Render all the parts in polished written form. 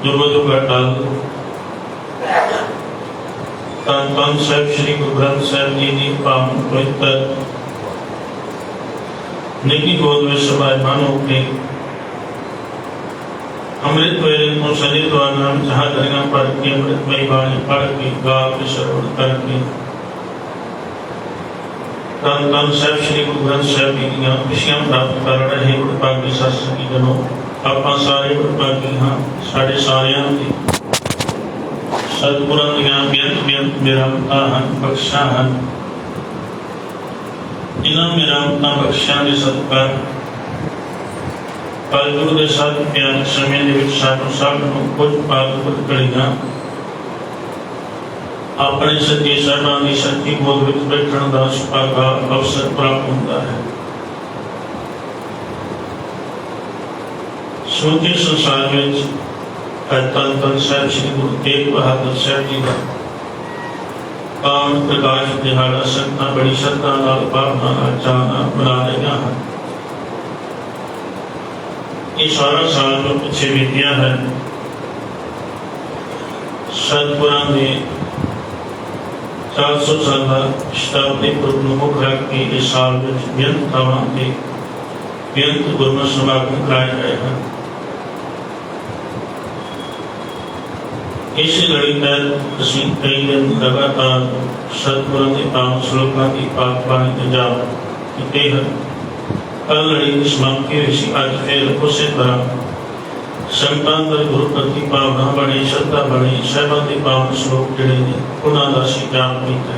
जुगो जुगा टल धन धन साहिब श्री गुरु ग्रंथ साहिब जी की पावन पवित्र निकी गोद में समायमान होके अमृत वेले को सजे द्वारा जहाँ करेगा पढ़ के अमृतमयी वाणी पढ़ के गा के श्रवण करके धन धन साहिब श्री गुरु ग्रंथ साहिब जी की खुशियां प्राप्त कर रहे गुरभागी सत्संगी जनों आप सारे गुरभागी हाँ साढ़े सारियां की सतगुरां दियां बेअंत बेअंत मिहरमतां हन बख्शां हन इन्हां मिहरमतां बख्शां दे सदका कलयुग दे सत प्यारे समय दे विच सानूं सब नूं कुछ पाल कुछ घड़ियां अपने सच्चे साहिबां दी सच्ची गोद विच बैठण दा सुभागा अवसर प्राप्त हुंदा है। समूचे संसार विच धन धन साहिब श्री गुरु तेग बहादुर साहिब जी का पावन प्रकाश दिहाड़ा संगतां बड़ी श्रद्धा नाल भावना नाल चाह नाल मना रहियां हन। ये सारा साल जो पिछे बीतिया है सतपुरां ने 400 साल शताब्दी पूर्व मुख रख के इस साल में बेअंत थावां ते बेअंत गुरमत समागम कराए गए हैं। इस लड़ी तहत असीं कई दिन लगातार सतपुरां के पावन श्लोकां की पाक बाणी ते जाप कीते हैं। कल लड़ी की समाप्ति हुई सी, अज फिर उसी तरह संगतां दे गुरु प्रति भावना बड़ी श्रद्धा बड़ी साहिबां दे पावन श्लोक जिहड़े ने उन्हां दा असीं जाप कीता।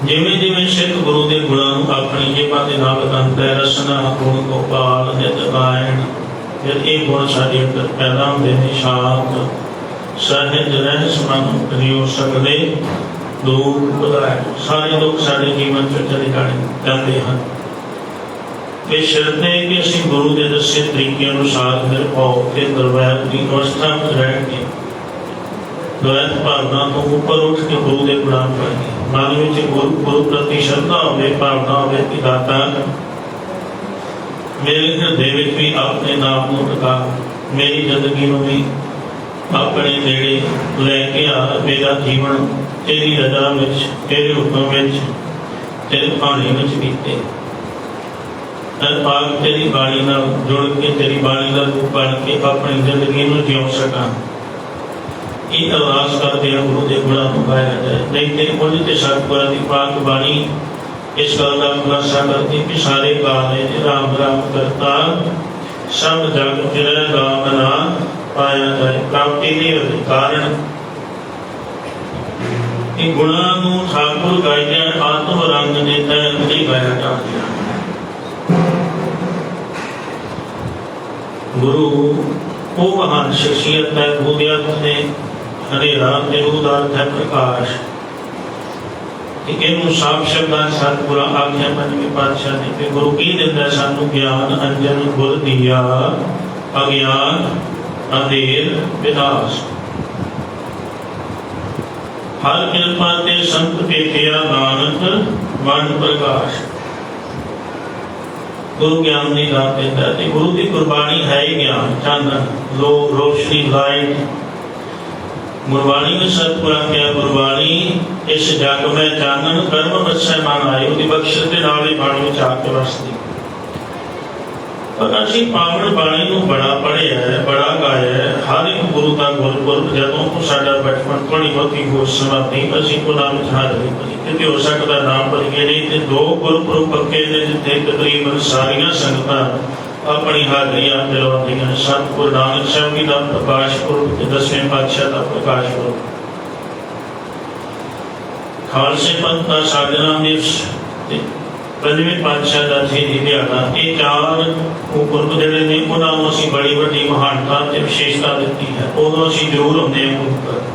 जिवें जिवें सिख गुरु दे गुणां नूं अपनी जिह्वा दे नाल अंतर रसना गुण गोपाल नित गायन जब ये गुण साडे अंदर पैदा होंदे ने शांत सहज रहस मन करियो सकदे दूर बुलाए सारे लोग सारे जीवन च चले जाते हैं। ये शर्त है कि असीं गुरु के दसे तरीके अनुसार निरभाव के द्वैत की अवस्था में रह के द्वैत भावना तो ऊपर उठ के गुरु के गुणां पाइए। मन में गुरु प्रति श्रद्धा होवे भावना होवे कि दाता मेरे हृदय में भी अपने नाम को टका मेरी जिंदगी में भी अपने नेड़े लैके आ मेरा जीवन तेरी रजा में तेरे हुक्म में तेरे पानी में बीते पाक तेरी बाणी नाल जुड़ के तेरी बाणी का रूप बन के अपनी जिंदगी में जिउ सका। ये अरदास करते हैं गुरु के गुणां नूं गाया जाए। नहीं तो कुछ तो सतगुरां दी पाक बाणी इस गल का खुलासा करती कि सारे गाने राम राम करता सब जग फिर राम ना पाया जाए। प्राप्ति नहीं कारण गुणां नूं ठाकुर गाइया आत्म रंग ने तहत नहीं गाया जाता। गुरु वो महान शख्सियत है बुद्धियत ने हनेरा निरूदार्थ है प्रकाश। इनू साफ शब्दां सतपुरा आख्या पंजवें पातशाह ने कि गुरु की दिंदा सानू ज्ञान अंजन गुर दिया अज्ञान अंधेर विनाश। हर कृपा ते संत भेटिया नानक मन प्रकाश। गुरु ज्ञान की दात देता है। गुरु की कुर्बानी है ही ज्ञान चानन लो रोशनी लाइट। गुरबाणी में सतपुरा क्या गुरबाणी इस जग में चानन कर्म बच्चे मन आए उसकी बख्शिश के नाल ही बाणी में आके वसदी। पर असीं पावन बाणी नूं बड़ा पढ़िया है बड़ा गाया है। हर एक गुरु का गुरपुरब जदों तो साडा बचपन थोड़ी बहुती होश समाप्ति असीं गुनाह विच हाज़री भरी क्योंकि हो सकदा नाम भरीए नहीं ते दो गुरपुरब पक्के ने जिथे तकरीबन सारियां संगतां अपनी हाजरी आप दिलवादियां। सतगुरु नानक साहब जी का प्रकाश पुरब ते 10वें पातशाह का प्रकाश पुरब खालसे पंथ का साधना दिवस पंजवें पातशाह का शहीदी दिहाड़ा ये चार पुरब जिहड़े ने उन्हां नूं असीं बड़ी वड्डी महानता ते विशेषता दित्ती है। उदों असीं जरूर हुंदे हां गुरपुरब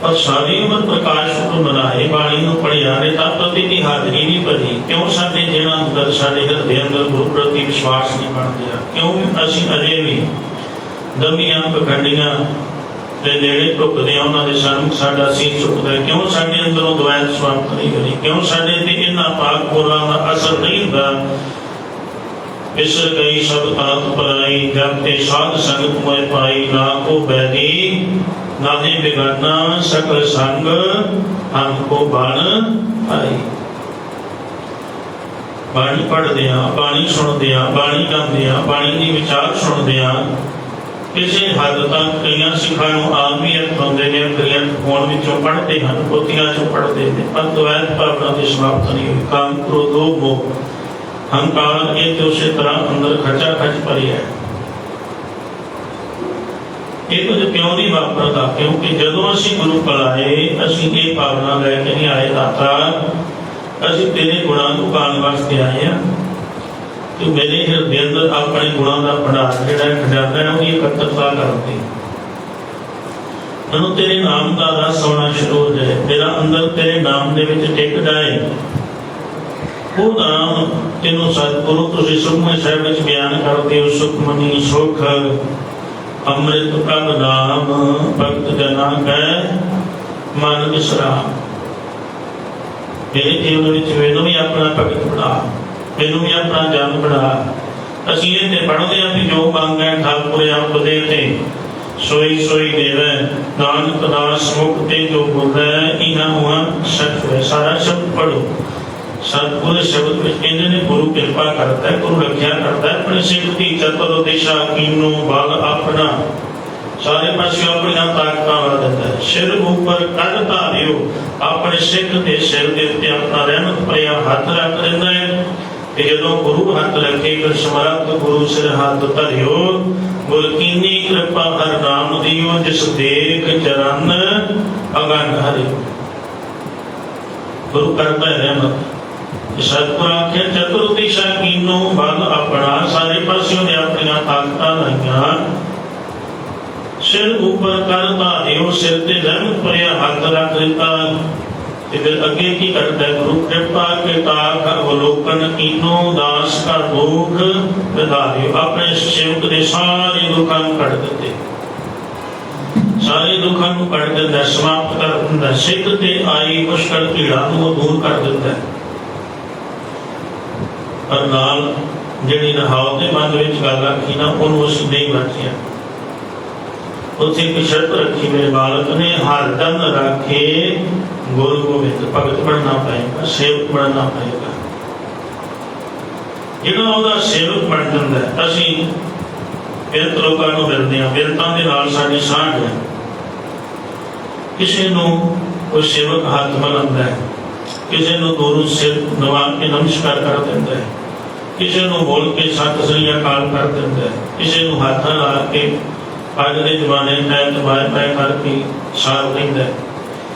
पर सारी उम्र प्रकाश को मनाए बाणी नूं पढ़िया ने तब कभी की हाजरी नहीं भरी। क्यों साडे जिन्हां अंदर साडे हृदय अंदर गुरु प्रति विश्वास नहीं बन गया। क्यों असीं अजे भी दमियां पखंडियां ते नेड़े ढुकदे उन्हां दे सन्मुख साडा सीस झुकदा। क्यों साडे अंदरों द्वैत समाप्त नहीं करी। क्यों साडे ते इन्हां पाक गुरां दा असर नहीं हुंदा बिसर गई सब तात पराई, जब ते साध संगत मोह पाई, ना को बैदी नाहे बिगाना, सकल संग हमको बन आई। बाणी पढ़दे बाणी सुनदे बाणी गांदे बाणी की विचार सुनदे किसी हद तक कई सिखा आप भी अर्थ आते हैं, कई फोन विचों पढ़ते हैं, पोथियां चों पढ़ते हैं, पर द्वैत भावना की समाप्त नहीं हुई। काम क्रोध लोभ मोह हंकार ये तो उसी तरह अंदर खचा खच परी है। ये कुछ क्यों नहीं वापरता? क्योंकि जदों असीं गुरु कोल आए, असीं ये भावना लैके नहीं आए दाता असीं तेरे गुणां नूं गाण वास्ते आए हैं। तो मेरे हृदय अंदर अपने गुणों का भंडार जिहड़ा खजाना है उसकी एकत्रता करती, मैनूं तेरे नाम का रस आउणा शुरू हो जाए, मेरा अंदर तेरे नाम दे विच टिक जाए। वो नाम तेनों सतगुरु तुसीं सुखमनी साहिब विच बयान करदे हो, सुखमनी सुख अमृत प्रभ नाम, भगत जना कै मन विसराम। मेरे जीवन विच मैनूं भी अपना भगत बना, मैनू भी अपना जन बना। असीं ये पढ़ते हैं कि जो मंगै ठाकुर आप दे ते सोई सोई देवै, नानक दास मुख ते जो बोलै, इन्हां हुआ सच है। सारा शब्द पढ़ो, सतगुर शब्द में कहते ने गुरु कृपा करता है, गुरु रक्षा करता है। अपने सिख की चतुर दिशा कीनो बल अपना, सारे पासे अपनी ताकत ला देता है। सिर ऊपर कद धारियो, अपने सिख के सिर के उत्ते अपना रहमत भरिया हाथ रख देता है। जो गुरु हाथ रखे फिर समर्थ गुरु सिर हाथ धरियो, गुर कीनी कृपा हर नाम दियो, जिस देख चरण अगन हरियो। गुरु करता है रहमत। सतगुर आखे चतुर दिशा कीनो बल अपना, सारे पासियों ने अपनी ताकत लाइया। सिर ऊपर कर धारियो, सिर ते रहमत भरिया हाथ रख दिता। फिर अगे की करता है? गुरु कृपा के ताक अवलोकन कीनो, दास का दुख विधारियो। अपने सेवक के सारे दुखों कट देते, सारे दुखों को कट देता, समाप्त कर देता। सिख ते आई मुश्किल पीड़ा को दूर कर देता है। पर नाल जिहड़ी नहाओ के मन में गल आखी ना, उन्होंने असीं नहीं वरतिया। उत्थे एक शर्त रखी मेरे बालक ने, हर दन रखे गुरु गोबिंद, भगत बनना पड़ेगा, सेवक बनना पड़ेगा। जिहड़ा उहदा सेवक बन जांदा है, असीं बिरत लोकां नूं मिलदे हां, बिरतां दे नाल साडी सांझ है। किसी नूं कोई सेवक हाथ मिलांदा है, किसी नूं दूरों सिर नवा के नमस्कार कर दिंदा है, किसी नूं बोल के सत श्री अकाल कर दिंदा है, किसी नूं हाथ ला के अज के जमाने तैत बाय बाय करके साथ लैंदा है।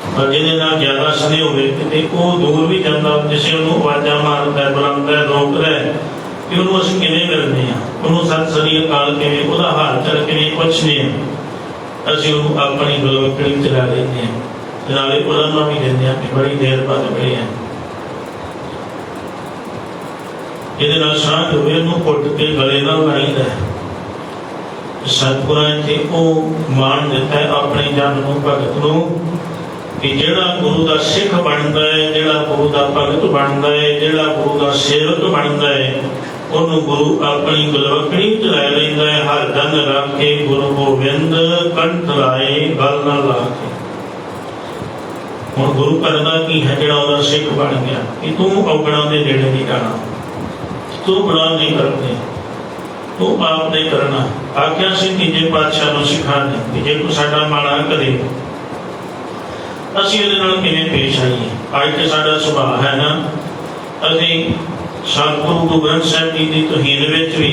पर जिहदे नाल ज्यादा स्नेह होवे किते वो दूर भी जांदा, किसी नूं आवाज़ां मारदा बुलांदा रोकदा कि उहनूं असीं किवें मिलदे हां, उहनूं सत श्री अकाल किवें, उहदा हाल चाल किवें पुछदे हां। असीं उहनूं अपनी गलवकड़ी चला लैंदे हां, नाले उहदा नाम भी दिंदे हां कि बड़ी देर बाद मिले हैं। जिहदे नाल सांझ होवे उहनूं घुट के गले नाल लाईदा है। सतगुरां इत्थे ओह मान दिता है अपने जन नूं, भगत नूं, कि जिहड़ा गुरु दा सिख बनदा है, जिहड़ा गुरु दा भगत बनदा है, जिहड़ा गुरु दा सेवक बनदा है, उहनूं गुरु अपनी गलवकड़ी च लै लैंदा है। हर दन रख के गुरु गोबिंद, कंठ लाए गल ना ला के। हुण गुरु करदा की है? जिहड़ा उहदा सिख बन गया कि तू औगणां दे नेड़े नहीं जाना, तू गुनाह नहीं करदे, तू पाप नहीं करना। आख्या से तीजे पातशाह नूं सिखा ने कि जे कोई साडा माड़ा करे असीं इहदे नाल किवें पेश आईए। अज ते साडा सुभाਅ है ना, असीं सतगुरु गुरु ग्रंथ साहिब जी की तौहीन विच भी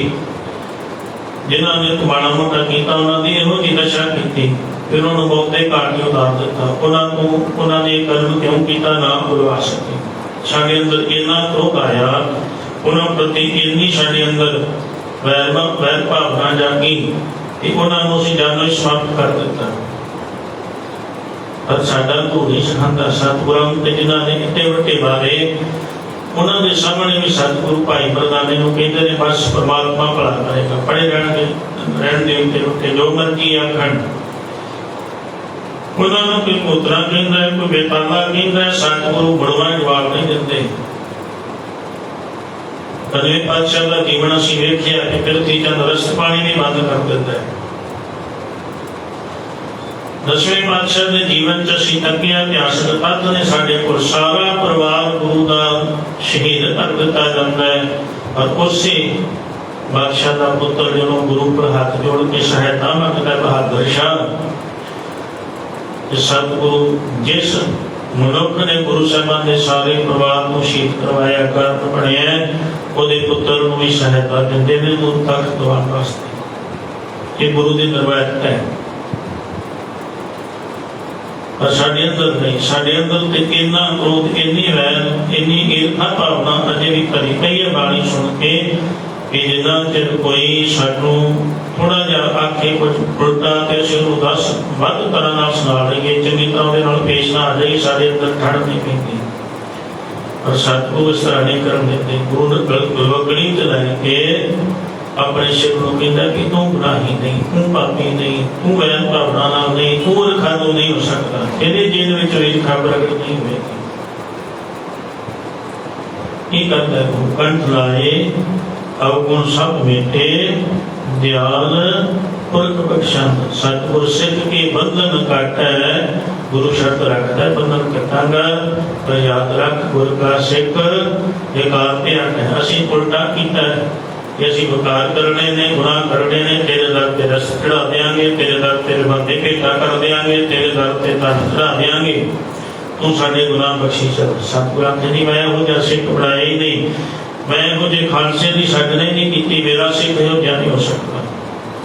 जिन्हां ने माड़ा मोटा कीता उन्हां दी इहो जी दशा कीती, फिर उन्होंने बहुते घाट च उतार दिता। उन्हां ने कर्म क्यों किया ना बुलवा सके। साडे अंदर इन्ना क्रोध आया, उन्हां प्रति इन्नी साडे अंदर वैर भावना जागी कि उन्होंने असीं जानो ही समाप्त कर दिता। पर साडा गुरु नहीं सिखांदा। सतगुरां ते जिन्हां ने इत्ते वड्डे बारे उन्हां दे सामने भी सतगुरु भाई मरदाने नूं कहंदे ने बस परमात्मा भला करेगा, पड़े रहण दे उत्ते जो मर्जी आखण। उन्होंने कोई पोतरा कहंदा है, कोई बेताला कहंदा है, सतगुरु बड़वा जवाब नहीं दिंदे। ਪੰਜਵੇਂ ਪਾਤਸ਼ਾਹ ਦਾ ਜੀਵਨ ਅਸੀਂ ਵੇਖਿਆ ਕਿ ਪਿਰਥੀ ਚੰਦ ਰਸਤ ਪਾਣੀ ਵੀ ਬੰਦ ਕਰ ਦਿੰਦਾ ਹੈ। ਦਸਵੇਂ ਪਾਤਸ਼ਾਹ ਦੇ ਜੀਵਨ ਚ ਅਸੀਂ ਤੱਕਿਆ ਇਤਿਹਾਸਕ ਤੱਥ ਨੇ ਸਾਡੇ ਕੋਲ ਸਾਰਾ ਪਰਿਵਾਰ ਗੁਰੂ ਦਾ ਸ਼ਹੀਦ ਕਰ ਦਿੱਤਾ ਜਾਂਦਾ ਹੈ। ਔਰ ਉਸੇ ਬਾਦਸ਼ਾਹ ਦਾ ਪੁੱਤਰ ਜਦੋਂ ਗੁਰੂ ਪਰ ਹੱਥ ਜੋੜ ਕੇ ਸਹਾਇਤਾ ਮੰਗਦਾ ਬਹਾਦਰ ਸ਼ਾਹ, ਸਤਿਗੁਰੂ ਜਿਸ ਮਨੁੱਖ ਨੇ ਗੁਰੂ ਸਾਹਿਬਾਨ ਦੇ ਸਾਰੇ ਪਰਿਵਾਰ ਨੂੰ ਸ਼ਹੀਦ ਕਰਵਾਇਆ ਕਾਰਨ ਬਣਿਆ, ਉਹਦੇ ਪੁੱਤਰ ਨੂੰ ਵੀ ਸਹਾਇਤਾ ਦਿੰਦੇ ਨੇ ਗੁਰੂ ਤੱਕ ਦਿਵਾਉਣ ਵਾਸਤੇ। ਇਹ ਗੁਰੂ ਦੀ ਨਿਰਵਾਇਤ ਹੈ। ਪਰ ਸਾਡੇ ਅੰਦਰ ਨਹੀਂ, ਸਾਡੇ ਅੰਦਰ ਤੇ ਇੰਨਾ ਕ੍ਰੋਧ, ਇੰਨੀ ਵੈਰ, ਇੰਨੀ ਈਰਖਾ ਭਾਵਨਾ ਅਜੇ ਵੀ ਭਰੀ ਪਈ ਹੈ। ਬਾਣੀ ਸੁਣ ਕੇ ਕਿ ਜਿੰਨਾ ਚਿਰ ਕੋਈ ਸਾਨੂੰ ਥੋੜਾ ਜਿਹਾ ਆਖੇ ਕੁਝ ਉਲਟਾ ਤੇ ਅਸੀਂ ਉਹਨੂੰ ਦੱਸ ਵੱਧ ਤਰ੍ਹਾਂ ਨਾਲ ਸੁਣਾ ਲਈਏ, ਚੰਗੀ ਤਰ੍ਹਾਂ ਉਹਦੇ ਨਾਲ ਪੇਸ਼ ਨਾ ਆ ਜਾਈਏ, ਸਾਡੇ ਅੰਦਰ ਠੰਡ ਨਹੀਂ ਪੈਂਦੀ। ਪਰ ਸਤਿਗੁਰੂ ਇਸ ਤਰ੍ਹਾਂ ਨਹੀਂ ਕਰਨ ਦਿੰਦੇ। ਗੁਰੂ ਨੇ ਗਲਵਕੜੀ ਤੇ ਲੈ ਕੇ ਆਪਣੇ ਸਿਰ ਨੂੰ ਕਹਿੰਦਾ ਕਿ ਤੂੰ ਗੁਨਾਹੀ ਨਹੀਂ, ਤੂੰ ਪਾਪੀ ਨਹੀਂ, ਤੂੰ ਵੈਰ ਭਾਵਨਾ ਨਾਲ ਨਹੀਂ, ਤੂੰ ਰਖਾਦੂ ਨਹੀਂ ਹੋ ਸਕਦਾ। ਇਹਦੇ ਜੀਵਨ ਵਿੱਚ ਈਰਖਾ ਪ੍ਰਗਟ ਨਹੀਂ ਹੋਵੇਗੀ। ਕੀ ਕਰਦਾ ਗੁਰੂ? ਕੰਠ ਲਾਏ ਅਵਗੁਣ ਸਭ ਮੇਟੇ, ਦਿਆਲ ਪੁਰਖ ਬਖਸ਼ੰਦ। ਸਤਿਗੁਰ ਸਿੱਖ ਕੇ ਬੰਧਨ ਕਾਟੈ, ਗੁਰੂ ਸ਼ਰਤ ਰੱਖਦਾ ਬੰਧਨ ਕੱਟਾਂਗਾ। ਪਰ ਯਾਦ ਰੱਖ ਗੁਰ ਕਾ ਸਿੱਖ ਵਿਕਾਰ ਤੇ ਆਟੈ। ਅਸੀਂ ਉਲਟਾ ਕੀਤਾ ਕਿ ਅਸੀਂ ਵਿਕਾਰ ਕਰਨੇ ਨੇ, ਗੁਨਾਹ ਕਰਨੇ ਨੇ। ਤੇਰੇ ਦਰ ਤੇ ਰਸ ਚੜਾ ਦਿਆਂਗੇ, ਤੇਰੇ ਦਰ ਤੇ ਬੰਦੇ ਭੇਟਾ ਕਰ ਦਿਆਂਗੇ, ਤੇਰੇ ਦਰ ਤੇ ਤਨ ਚੜਾ ਦਿਆਂਗੇ, ਤੂੰ ਸਾਡੇ ਗੁਨਾਹ ਬਖਸ਼ੀ ਚੱਲ। ਸਤਿਗੁਰ ਆਖਦੇ ਮੈਂ ਇਹੋ ਜਿਹਾ ਸਿੱਖ ਬਣਾਇਆ ਹੀ ਨਹੀਂ, ਮੈਂ ਇਹੋ ਜਿਹੇ ਖਾਲਸੇ ਦੀ ਸਾਜਣਾ ਹੀ ਨਹੀਂ ਕੀਤੀ, ਮੇਰਾ ਸਿੱਖ ਇਹੋ ਜਿਹਾ ਨਹੀਂ ਹੋ ਸਕਦਾ।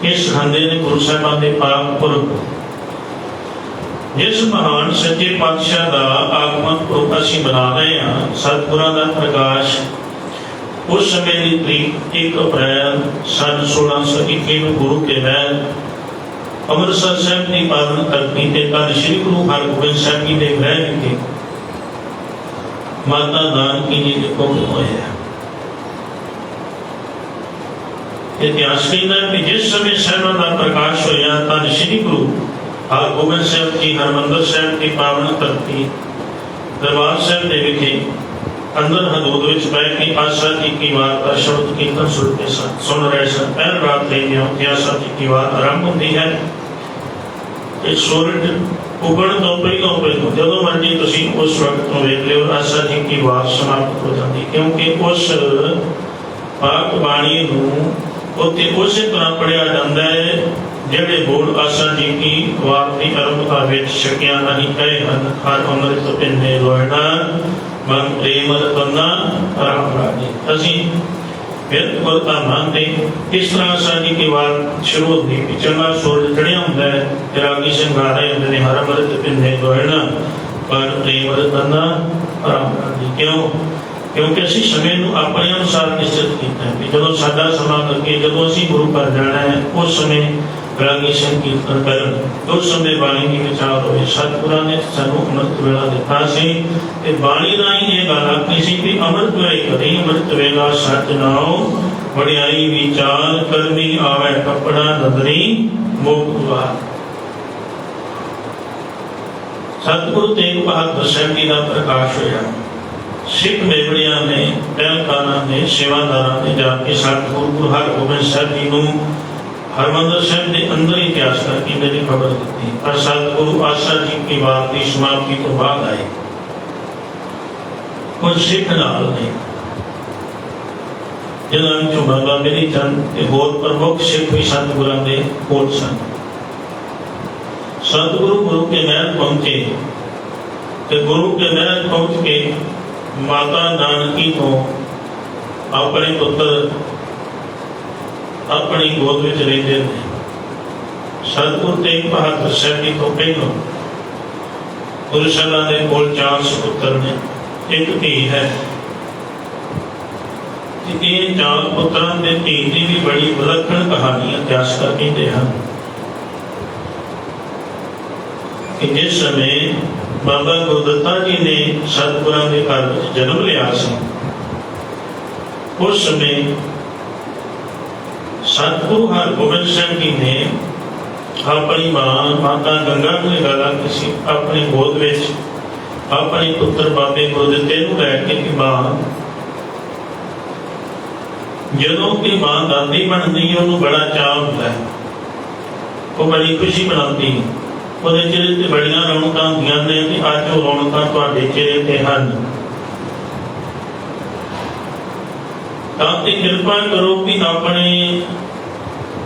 ਇਹ ਸਿਖਾਉਂਦੇ ਨੇ ਗੁਰੂ ਸਾਹਿਬਾਨ ਦੇ ਪਾਕ ਪੁਰਖ। ਜਿਸ ਮਹਾਨ ਸੱਚੇ ਪਾਤਸ਼ਾਹ ਦਾ ਆਗਮਨ ਪੁਰਖ ਅਸੀਂ ਮਨਾ ਰਹੇ ਹਾਂ, ਸਤਿਗੁਰਾਂ ਦਾ ਪ੍ਰਕਾਸ਼, ਉਸ ਸਮੇਂ ਦੀ ਤਰੀਕ 1 ਅਪ੍ਰੈਲ ਸੰਨ 1621 ਨੂੰ ਗੁਰੂ ਕੇ ਮਹਿਲ ਅੰਮ੍ਰਿਤਸਰ ਸਾਹਿਬ ਦੀ ਪਾਵਨ ਧਰਤੀ ਤੇ ਧੰਨ ਸ਼੍ਰੀ ਗੁਰੂ ਹਰਗੋਬਿੰਦ ਸਾਹਿਬ ਜੀ ਦੇ ਗ੍ਰਹਿ ਵਿਖੇ ਮਾਤਾ ਨਾਨਕੀ ਜੀ ਦੇ ਕੋਲ ਹੋਇਆ। ਇਤਿਹਾਸ ਕਹਿੰਦਾ ਕਿ ਜਿਸ ਸਮੇਂ ਸਾਹਿਬਾਂ ਦਾ ਪ੍ਰਕਾਸ਼ ਹੋਇਆ, ਧੰਨ ਸ਼੍ਰੀ ਗੁਰੂ ਹਰਗੋਬਿੰਦ ਸਾਹਿਬ ਜੀ ਹਰਿਮੰਦਰ ਸਾਹਿਬ ਦੀ ਪਾਵਨ ਧਰਤੀ ਦਰਬਾਰ ਸਾਹਿਬ ਦੇ ਵਿਖੇ ਅੰਦਰ ਹਦੂਦ ਵਿੱਚ ਬੈਠ ਕੇ ਪਾਤਸ਼ਾਹ ਜੀ ਕੀ ਵਾਰ ਸ਼ਬਦ ਕੀਰਤਨ ਸੁਣ ਰਹੇ ਸਨ। ਪਹਿਲ ਰਾਤ ਦੇ ਪਾਤਸ਼ਾਹ ਜੀ ਕੀ ਵਾਰ ਆਰੰਭ ਹੁੰਦੀ ਹੈ। ਇਹ ਸੂਰਜ ਉਗਣ ਤੋਂ ਪਹਿਲਾਂ ਜਦੋਂ ਮਰਜੀ ਤੁਸੀਂ ਉਸ ਵਕਤ ਨੂੰ ਵੇਖ ਲਿਓ, ਪਾਤਸ਼ਾਹ ਜੀ ਕੀ ਵਾਰ ਸਮਾਪਤ ਹੋ ਜਾਂਦੀ, ਕਿਉਂਕਿ ਉਸ ਪਾਕ ਬਾਣੀ ਨੂੰ ਉੱਥੇ ਉਸੇ ਤਰ੍ਹਾਂ ਪੜ੍ਹਿਆ ਜਾਂਦਾ ਹੈ ਜਿਹੜੇ ਬੋਲ ਆਸਾ ਜੀ ਕੀ ਵਾਰ ਦੀ ਆਰੰਭਤਾ ਵਿੱਚ ਛਕਿਆ ਨਹੀਂ ਕਹੇ ਹਨ। ਹਰ ਅੰਮ੍ਰਿਤ ਪਿੰਨੇ ਲੋਇਣਾ ਮਨ ਪ੍ਰੇਮ ਰਤਨਾ ਆਰਾਮ ਰਾਜੀ। ਅਸੀਂ ਬਿਲਕੁਲ ਤਾਂ ਮੰਨਦੇ ਇਸ ਤਰ੍ਹਾਂ ਆਸਾ ਜੀ ਕੀ ਵਾਰ ਸ਼ੁਰੂ ਹੁੰਦੀ ਕਿ ਚੰਗਾ ਸੂਰਜ ਚੜ੍ਹਿਆ ਹੁੰਦਾ ਹੈ, ਰਾਗੀ ਸਿੰਘਾਰੇ ਹੁੰਦੇ ਨੇ, ਹਰ ਅੰਮ੍ਰਿਤ ਪਿੰਨੇ ਲੋਇਣਾ ਮਨ ਪ੍ਰੇਮ ਰਤਨਾ ਆਰਾਮ ਰਾਜੀ। ਕਿਉਂਕਿ ਅਸੀਂ ਸਮੇਂ ਨੂੰ ਆਪਣੇ ਅਨੁਸਾਰ ਨਿਸ਼ਚਿਤ ਕੀਤਾ ਹੈ ਕਿ ਜਦੋਂ ਸਾਡਾ ਸਮਾਂ ਲੱਗੇ, ਜਦੋਂ ਅਸੀਂ ਗੁਰੂ ਘਰ ਜਾਣਾ ਹੈ, ਉਸ ਸਮੇਂ ਰਾਗੀ ਸਿੰਘ ਕੀਰਤਨ ਕਰਨ, ਉਸ ਸਮੇਂ ਬਾਣੀ ਦੀ ਵਿਚਾਰ ਹੋਵੇ। ਸਤਿਗੁਰਾਂ ਨੇ ਸਾਨੂੰ ਅੰਮ੍ਰਿਤ ਵੇਲਾ ਦਿੱਤਾ ਸੀ ਤੇ ਬਾਣੀ ਰਾਹੀਂ ਇਹ ਗੱਲ ਆਖੀ ਸੀ ਕਿ ਅੰਮ੍ਰਿਤ ਵੇਲੇ ਕਦੀ ਅੰਮ੍ਰਿਤ ਵੇਲਾ ਸੱਚ ਨਾਉ, ਵਡਿਆਈ ਵਿਚਾਰ ਕਰਮੀ ਆਵੇ ਕੱਪੜਾ ਨਦਰੀ ਮੁਕਤ ਵਾ। ਸਤਿਗੁਰੂ ਤੇਗ ਬਹਾਦਰ ਸਾਹਿਬ ਜੀ ਦਾ ਪ੍ਰਕਾਸ਼ ਹੋਇਆ। ਸਿੱਖ ਮੇਵੜਿਆਂ ਨੇ, ਪਹਿਲਕਾਰਾਂ ਨੇ, ਸੇਵਾਦਾਰਾਂ ਨੇ ਜਾ ਕੇ ਸਤਿਗੁਰੂ ਗੁਰੂ ਹਰਗੋਬਿੰਦ ਸਾਹਿਬ ਜੀ ਨੂੰ ਹਰਿਮੰਦਰ ਸਾਹਿਬ ਦੇ ਅੰਦਰ ਇਤਿਹਾਸ ਕਰਕੇ ਮੇਰੀ ਖਬਰ ਦਿੱਤੀ। ਪਰ ਸਤਿਗੁਰੂ ਆਸਾ ਜੀ ਕੀ ਵਾਰ ਦੀ ਸਮਾਪਤੀ ਤੋਂ ਬਾਅਦ ਆਏ। ਕੁਝ ਸਿੱਖ ਨਾਲ ਨਹੀਂ, ਜਿਹਨਾਂ ਵਿੱਚੋਂ ਬਾਬਾ ਮੇਰੀ ਚੰਦ ਤੇ ਹੋਰ ਪ੍ਰਮੁੱਖ ਸਿੱਖ ਵੀ ਸਤਿਗੁਰਾਂ ਦੇ ਕੋਲ ਸਨ। ਸਤਿਗੁਰੂ ਗੁਰੂ ਕੇ ਮਹਿਲ ਪਹੁੰਚੇ ਤੇ ਗੁਰੂ ਕੇ ਮਹਿਲ ਪਹੁੰਚ ਕੇ ਮਾਤਾ ਨਾਨਕੀ ਤੋਂ ਆਪਣੇ ਪੁੱਤਰ ਆਪਣੀ ਗੋਦ ਵਿੱਚ ਰਹਿੰਦੇ ਨੇ। ਸਤਿਗੁਰੂ ਤੇਗ ਬਹਾਦਰ ਸਾਹਿਬ ਜੀ ਤੋਂ ਪਹਿਲਾਂ ਗੁਰੂ ਸਾਹਿਬਾਨ ਦੇ ਕੋਲ 4 ਸੁਪੁੱਤਰ ਨੇ, ਇੱਕ ਧੀ ਹੈ। ਇਹ 4 ਪੁੱਤਰਾਂ ਦੇ ਧੀ ਦੀ ਵੀ ਬੜੀ ਵਿਲੱਖਣ ਕਹਾਣੀ ਇਤਿਹਾਸਕਾਰ ਕਹਿੰਦੇ ਹਨ ਕਿ ਜਿਸ ਸਮੇਂ ਬਾਬਾ ਗੁਰਦੱਤਾ ਜੀ ਨੇ ਸਤਿਗੁਰਾਂ ਦੇ ਘਰ ਵਿੱਚ ਜਨਮ ਲਿਆ ਸੀ, ਉਸ ਸਮੇਂ ਸਤਿਗੁਰੂ ਹਰਗੋਬਿੰਦ ਸਿੰਘ ਜੀ ਨੇ ਆਪਣੀ ਮਾਤਾ ਗੰਗਾ ਨੂੰ ਇਹ ਗੱਲ ਆਖੀ ਸੀ, ਆਪਣੀ ਗੋਦ ਵਿੱਚ ਆਪਣੇ ਪੁੱਤਰ ਬਾਬੇ ਗੁਰਦਿੱਤੇ ਨੂੰ ਲੈ ਕੇ ਕਿ ਮਾਂ ਜਦੋਂ ਕਿ ਮਾਂ ਦਾਦੀ ਬਣਦੀ ਹੈ ਉਹਨੂੰ बड़ा चाव ਹੁੰਦਾ है, वो बड़ी खुशी मनाती है, ਉਹਦੇ ਚਿਹਰੇ ਤੇ ਬੜੀਆਂ ਰੌਣਕਾਂ ਹੁੰਦੀਆਂ ਨੇ ਕਿ ਅੱਜ ਉਹ ਰੌਣਕਾਂ ਤੁਹਾਡੇ ਚਿਹਰੇ ਤੇ ਹਨ। ਤਾਂ ਤੇ ਕਿਰਪਾ ਕਰੋ ਕਿ ਆਪਣੇ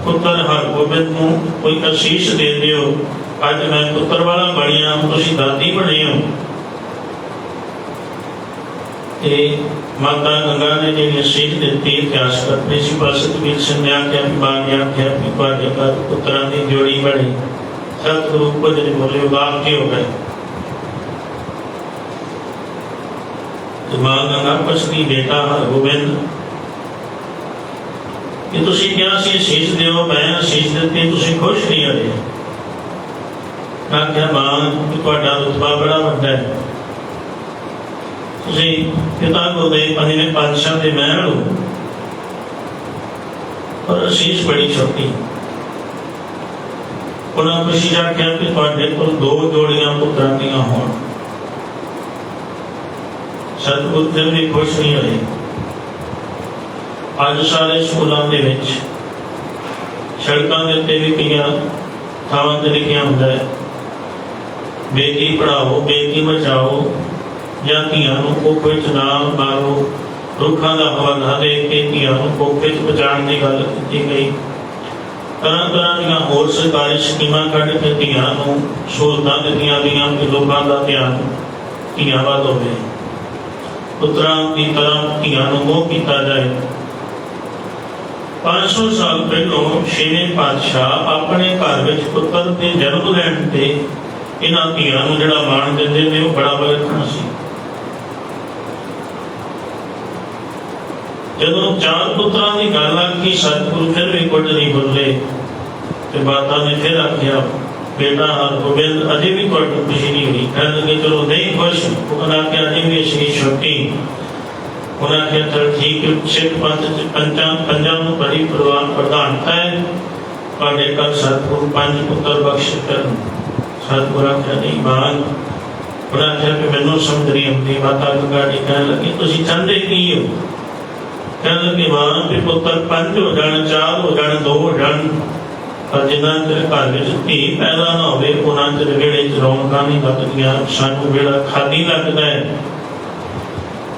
ਪੁੱਤਰ ਹਰਗੋਬਿੰਦ ਨੂੰ ਕੋਈ ਅਸੀਸ ਦੇ ਦਿਓ। ਅੱਜ ਮੈਂ ਪੁੱਤਰ ਵਾਲਾ ਬਣਿਆ, ਤੁਸੀਂ ਦਾਦੀ ਬਣੇ ਹੋ। ਤੇ ਮਾਤਾ ਗੰਗਾ ਨੇ ਜਿਹੜੀ ਅਸੀਸ ਦਿੱਤੀ, ਇਤਿਹਾਸਕਾਰ ਪ੍ਰਿੰਸੀਪਲ ਸਤਵੀਰ ਸਿੰਘ ਨੇ ਆਖਿਆ ਵੀ ਮਾਂ ਨੇ ਆਖਿਆ ਵੀ ਤੁਹਾਡੇ ਘਰ ਪੁੱਤਰਾਂ ਦੀ ਜੋੜੀ ਬਣੀ। सतगुरु कुछ नहीं बोले, उदास के हो गए। मां गंगा पसली बेटा हरगोबिंद कि तुसी क्या सी असीस दिओ, मैं असीस दित्ती, तुसी खुश नहीं हो रहे। मैं क्या मां कि तुहाडा रुतबा बड़ा वड्डा है, तुसी पिता गुरदेव पंजवें पातशाह दे महल हो और असीस बड़ी छोटी। उन्होंने खुशी आख्या कि तुहाडे कोल 2 जोड़ियां पुत्रां दीयां होण। सतगुरु फिर भी खुश नहीं होए। अज सारे स्कूलों के विच सड़कों के उत्ते भी कई थावां ते लिखिया हुंदा है, बेटी पढ़ाओ बेटी बचाओ, जां धीआं नूं कोखे च ना मारो। रुखां दा हवाला दे के धीआं नूं कोखे च बचाउण दी गल कीती गई। तरह तरह ਦੀਆਂ ਹੋਰ ਸਰਕਾਰੀ ਸਕੀਮਾਂ ਕੱਢ ਕੇ ਧੀਆਂ ਨੂੰ ਸਹੂਲਤਾਂ ਦਿੱਤੀਆਂ ਗਈਆਂ ਕਿ ਲੋਕਾਂ ਦਾ ਧਿਆਨ ਧੀਆਂ ਵੱਲ ਹੋਵੇ, ਪੁੱਤਰਾਂ ਦੀ ਤਰ੍ਹਾਂ ਧੀਆਂ ਨੂੰ ਮੋਹ ਕੀਤਾ ਜਾਏ। 500 ਸਾਲ ਪਹਿਲੋਂ 6ਵੇਂ ਪਾਤਸ਼ਾਹ ਆਪਣੇ ਘਰ ਵਿੱਚ ਪੁੱਤਰ ਦੇ ਜਨਮ ਲੈਣ ਤੇ ਇਹਨਾਂ ਧੀਆਂ ਨੂੰ ਜਿਹੜਾ ਮਾਣ ਦਿੰਦੇ ਨੇ ਉਹ ਬੜਾ ਵਿਲੱਖਣ ਸੀ। ਜਦੋਂ 4 ਪੁੱਤਰਾਂ ਦੀ ਗੱਲ ਆਖੀ, ਸਤਿਗੁਰੂ ਫਿਰ ਵੀ ਕੁਝ ਨਹੀਂ ਬੋਲੇ ਤੇ ਮਾਤਾ ਨੇ ਫਿਰ ਆਖਿਆ बेटा हरगोबिंद अजे भी तुहाडी खुशी नहीं हुई। कहने लगे चलो नहीं खुश, उन्होंने आख्या अजे भी असीं छोटी। उन्होंने आख्या चल ठीक है, सिख पंथ पंजां नूं बड़ी प्रधानता है, तुहाडे घर सतगुरु 5 पुत्र बख्श करन। सतगुरु आख्या नहीं मान। उन्होंने आख्या कि मैनूं समझ नहीं आउंदी। माता गंगा जी कहने लगी तुसीं चाहुंदे की हो? कहने लगे मां भी पुत्र 5 हो जाण, 4 हो जाण, 2 हो जाण, पर जिन्ना चਿਰ घर ਵਿੱਚ ਧੀ पैदा ना होवे उन्ना चਿਰ ਵਿਹੜੇ 'ਚ ਰੌਣਕਾਂ नहीं ਲੱਗਦੀਆਂ। ਸਾਨੂੰ ਵਿਹੜਾ ਖਾਲੀ ਲੱਗਦਾ ਹੈ।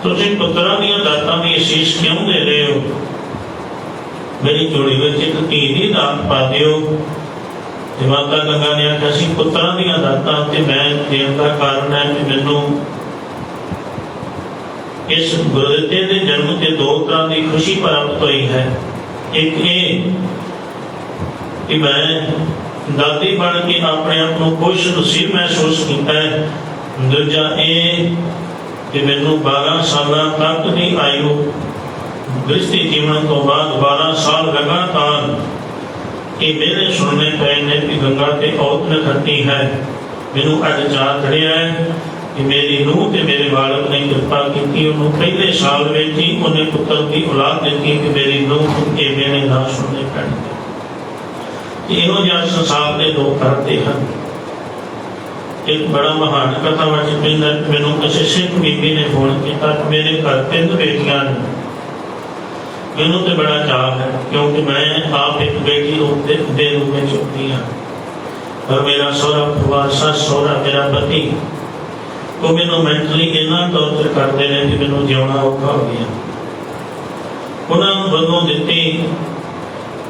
ਤੁਸੀਂ ਪੁੱਤਰਾਂ ਦੀਆਂ ਦਾਤਾਂ ਦੀ ਅਸੀਸ ਕਿਉਂ ਦੇ ਰਹੇ ਹੋ? ਮੇਰੀ ਝੋਲੀ ਵਿੱਚ ਇੱਕ ਧੀ ਦੀ ਦਾਤ ਪਾ ਦਿਓ। ਤੇ ਮਾਤਾ ਗੰਗਾ ਨੇ ਆਖਿਆ ਸੀ ਪੁੱਤਰਾਂ ਦੀਆਂ ਦਾਤਾਂ ਤੇ ਮੈਂ ਦੇਣ ਦਾ ਕਾਰਨ ਹੈ ਕਿ ਮੈਨੂੰ ਇਸ ਗੁਰਦਿੱਤੇ ਦੇ ਜਨਮ ਤੇ 2 ਤਰ੍ਹਾਂ ਦੀ ਖੁਸ਼ੀ ਪ੍ਰਾਪਤ ਹੋਈ ਹੈ। ਇੱਕ ਇਹ कि मैं दादी बन के अपने आप को खुश नसीब महसूस किया है। दूजा ये कि मैनू 12 साल तक की आयु गृहस्थी जीवन तो बाद 12 साल लगातार ये मेरे सुनने पे ने कि गंगा ते औत ने खट्टी है। मैनू अज चाह चढ़िया है कि मेरी नूह ते मेरे बालक ने कृपा की। उन्होंने पहले साल में ही उन्हें पुत्र की औलाद दी कि मेरी नूह के मेरे ना सुनने पैणगे। ਇਹੋ ਜਿਹਾ ਸੰਸਾਰ ਦੇ ਲੋਕ ਕਰਦੇ ਹਨ। ਇੱਕ ਬੜਾ ਮਹਾਨ ਕਥਾ ਵਿੱਚ ਪੈਂਦਾ, ਮੈਨੂੰ ਕਿਸੇ ਸਿੱਖ ਬੀਬੀ ਨੇ ਫੋਨ ਕੀਤਾ ਕਿ ਮੇਰੇ ਘਰ 3 ਬੇਟੀਆਂ ਨੇ। ਮੈਨੂੰ ਤੇ ਬੜਾ ਚਾਅ ਹੈ ਕਿਉਂਕਿ ਮੈਂ ਆਪ ਇੱਕ ਬੇਟੀ ਦੇ ਰੂਪ ਵਿੱਚ ਉੱਠੀ ਹਾਂ, ਪਰ ਮੇਰਾ ਸਹੁਰਾ ਪਰਿਵਾਰ, ਸੱਸ ਸਹੁਰਾ, ਮੇਰਾ ਪਤੀ ਉਹ ਮੈਨੂੰ ਮੈਂਟਲੀ ਇੰਨਾ ਟੌਰਚਰ ਕਰਦੇ ਨੇ ਕਿ ਮੈਨੂੰ ਜਿਉਣਾ ਔਖਾ ਹੋ ਗਿਆ। ਉਹਨਾਂ ਵੱਲੋਂ ਦਿੱਤੀ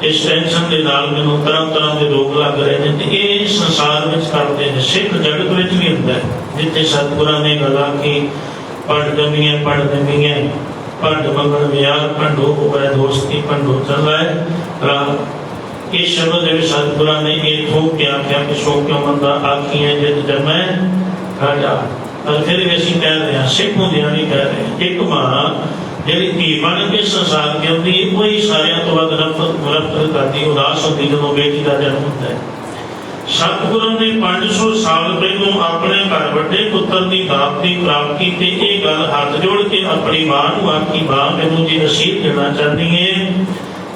इस टेंशन के नाल मैनूं तरह तरह के रोग लग रहे हैं। तो ये संसार में करते हैं, सिख जगत में भी होंगे जिथे सतगुरां ने गल आखी पंड जमीए पंड जमीए पंड मंगल विहार पंडो होवे दोस्ती पंडो चला है राह। इस शब्द में सतगुरां ने ये थोक के आख्या कि सो क्यों बंदा आखी है जित जमै राजा। और फिर भी असीं कह रहे हैं, सिख होंदियां नहीं कह रहे हैं। एक मां ਜਿਹੜੀ ਧੀ ਬਣ ਕੇ ਸੰਸਾਰ ਕੇ ਆਉਂਦੀ ਉਹੀ ਸਾਰਿਆਂ ਤੋਂ ਵੱਧ ਨਫ਼ਰਤ ਕਰਦੀ, ਉਦਾਸ ਹੁੰਦੀ ਜਦੋਂ ਬੇਟੀ ਦਾ ਜਨਮ ਹੁੰਦਾ ਹੈ। ਸਤਿਗੁਰਾਂ ਨੇ 500 ਸਾਲ ਪਹਿਲੋਂ ਆਪਣੇ ਘਰ ਵੱਡੇ ਪੁੱਤਰ ਦੀ ਦਾਤ ਦੀ ਪ੍ਰਾਪਤੀ ਤੇ ਇਹ ਗੱਲ ਹੱਥ ਜੋੜ ਕੇ ਆਪਣੀ ਮਾਂ ਨੂੰ ਆਖੀ, ਮਾਂ ਮੈਨੂੰ ਜੇ ਅਸੀਸ ਦੇਣਾ ਚਾਹੁੰਦੀ ਹੈ